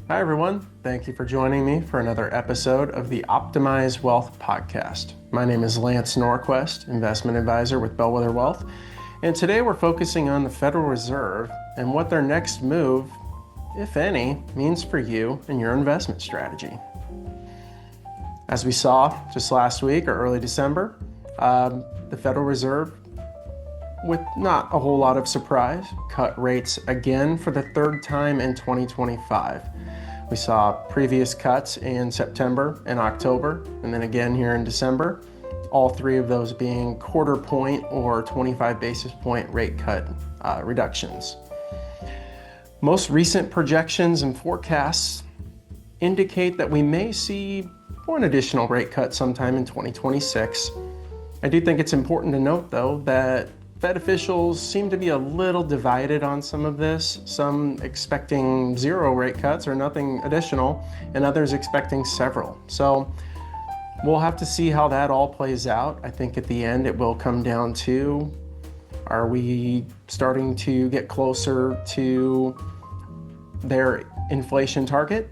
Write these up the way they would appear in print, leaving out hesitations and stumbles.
Hi, everyone. Thank you for joining me for another episode of the Optimize Wealth podcast. My name is Lance Norquist, investment advisor with Bellwether Wealth, and today we're focusing on the Federal Reserve and what their next move, if any, means for you and your investment strategy. As we saw just last week or early December, the Federal Reserve, with not a whole lot of surprise, cut rates again for the third time in 2025. We saw previous cuts in September and October, and then again here in December, all three of those being quarter point or 25 basis point rate cut reductions. Most recent projections and forecasts indicate that we may see one additional rate cut sometime in 2026. I do think it's important to note, though, that Fed officials seem to be a little divided on some of this, some expecting zero rate cuts or nothing additional, and others expecting several. So we'll have to see how that all plays out. I think at the end it will come down to, are we starting to get closer to their inflation target?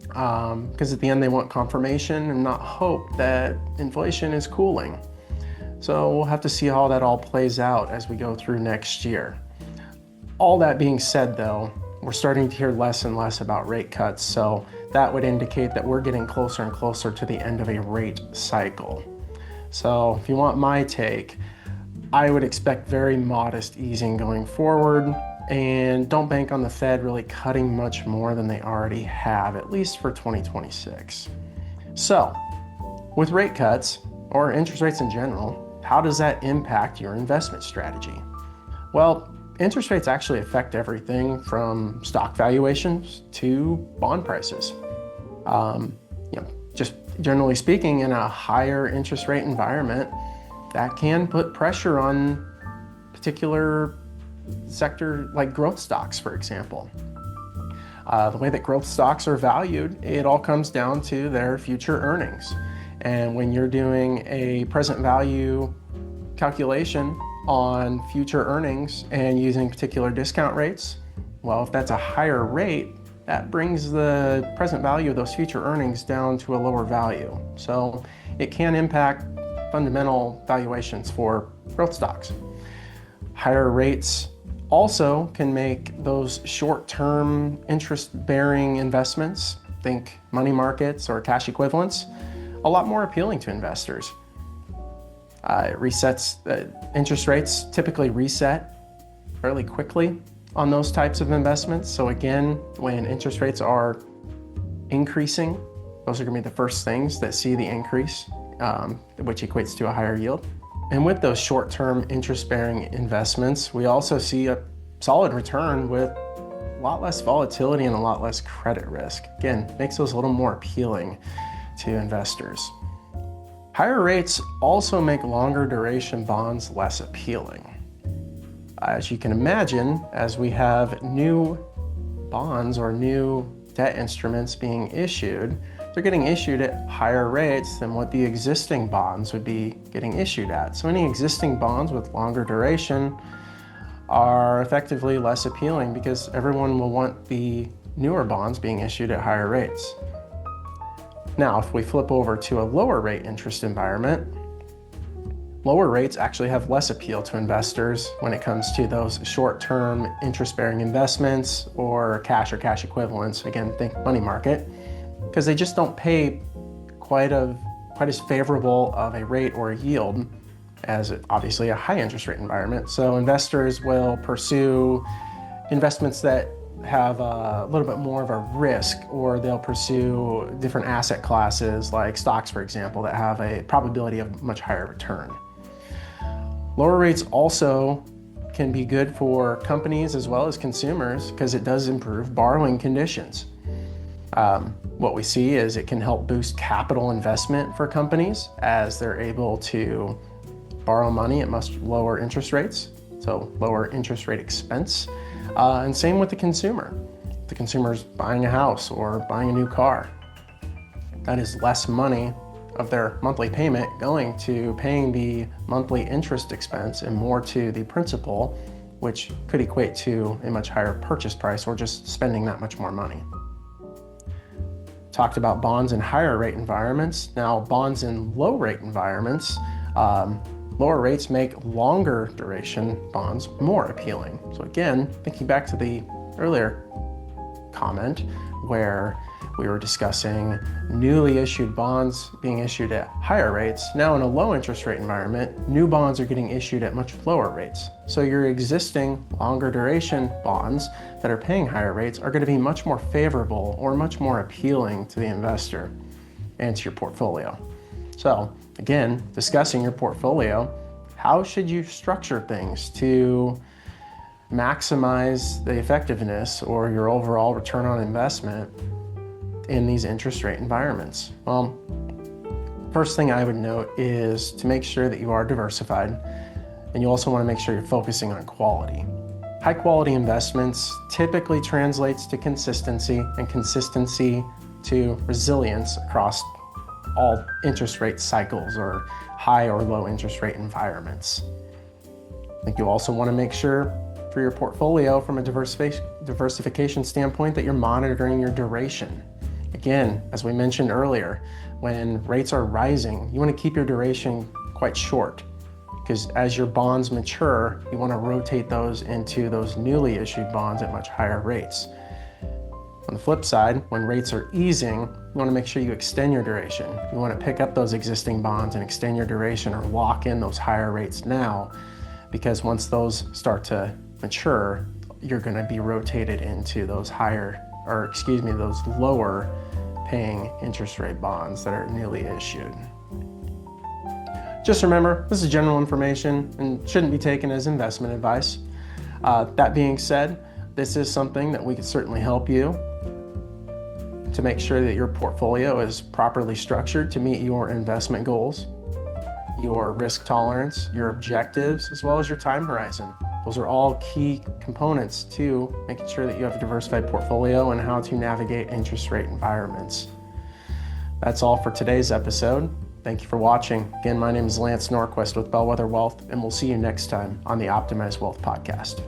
Because at the end they want confirmation and not hope that inflation is cooling. So we'll have to see how that all plays out as we go through next year. All that being said, though, we're starting to hear less and less about rate cuts, so that would indicate that we're getting closer and closer to the end of a rate cycle. So if you want my take, I would expect very modest easing going forward, and don't bank on the Fed really cutting much more than they already have, at least for 2026. So with rate cuts, or interest rates in general, how does that impact your investment strategy? Well, interest rates actually affect everything from stock valuations to bond prices. Just generally speaking, in a higher interest rate environment, that can put pressure on particular sector like growth stocks, for example. The way that growth stocks are valued, it all comes down to their future earnings. And when you're doing a present value calculation on future earnings and using particular discount rates, well, if that's a higher rate, that brings the present value of those future earnings down to a lower value. So it can impact fundamental valuations for growth stocks. Higher rates also can make those short-term interest-bearing investments, think money markets or cash equivalents, a lot more appealing to investors. Interest rates typically reset fairly quickly on those types of investments. So again, when interest rates are increasing, those are going to be the first things that see the increase, which equates to a higher yield. And with those short-term interest-bearing investments, we also see a solid return with a lot less volatility and a lot less credit risk. Again, makes those a little more appealing to investors. Higher rates also make longer duration bonds less appealing. As you can imagine, as we have new bonds or new debt instruments being issued, they're getting issued at higher rates than what the existing bonds would be getting issued at. So any existing bonds with longer duration are effectively less appealing because everyone will want the newer bonds being issued at higher rates. Now, if we flip over to a lower rate interest environment, lower rates actually have less appeal to investors when it comes to those short-term interest-bearing investments or cash equivalents. Again, think money market, because they just don't pay quite as favorable of a rate or a yield as obviously a high interest rate environment. So investors will pursue investments that have a little bit more of a risk, or they'll pursue different asset classes like stocks, for example, that have a probability of much higher return. Lower rates also can be good for companies as well as consumers because it does improve borrowing conditions. What we see is it can help boost capital investment for companies as they're able to borrow money at much lower interest rates, so lower interest rate expense. And same with the consumer. The consumer's buying a house or buying a new car. That is less money of their monthly payment going to paying the monthly interest expense and more to the principal, which could equate to a much higher purchase price or just spending that much more money. talked about bonds in higher rate environments. Now, bonds in low rate environments, lower rates make longer duration bonds more appealing. So again, thinking back to the earlier comment where we were discussing newly issued bonds being issued at higher rates. Now in a low interest rate environment, new bonds are getting issued at much lower rates. So your existing longer duration bonds that are paying higher rates are going to be much more favorable or much more appealing to the investor and to your portfolio. So again, discussing your portfolio, how should you structure things to maximize the effectiveness or your overall return on investment in these interest rate environments? Well, first thing I would note is to make sure that you are diversified, and you also want to make sure you're focusing on quality. High quality investments typically translates to consistency, and consistency to resilience across all interest rate cycles or high or low interest rate environments. I think you also want to make sure for your portfolio from a diversification standpoint that you're monitoring your duration. Again, as we mentioned earlier, when rates are rising, you want to keep your duration quite short because as your bonds mature, you want to rotate those into those newly issued bonds at much higher rates. On the flip side, when rates are easing, you want to make sure you extend your duration. You want to pick up those existing bonds and extend your duration or lock in those higher rates now, because once those start to mature, you're going to be rotated into those those lower paying interest rate bonds that are newly issued. Just remember, this is general information and shouldn't be taken as investment advice. That being said, this is something that we can certainly help you to make sure that your portfolio is properly structured to meet your investment goals, your risk tolerance, your objectives, as well as your time horizon. Those are all key components to making sure that you have a diversified portfolio and how to navigate interest rate environments. That's all for today's episode. Thank you for watching. Again, my name is Lance Norquist with Bellwether Wealth, and we'll see you next time on the Optimized Wealth Podcast.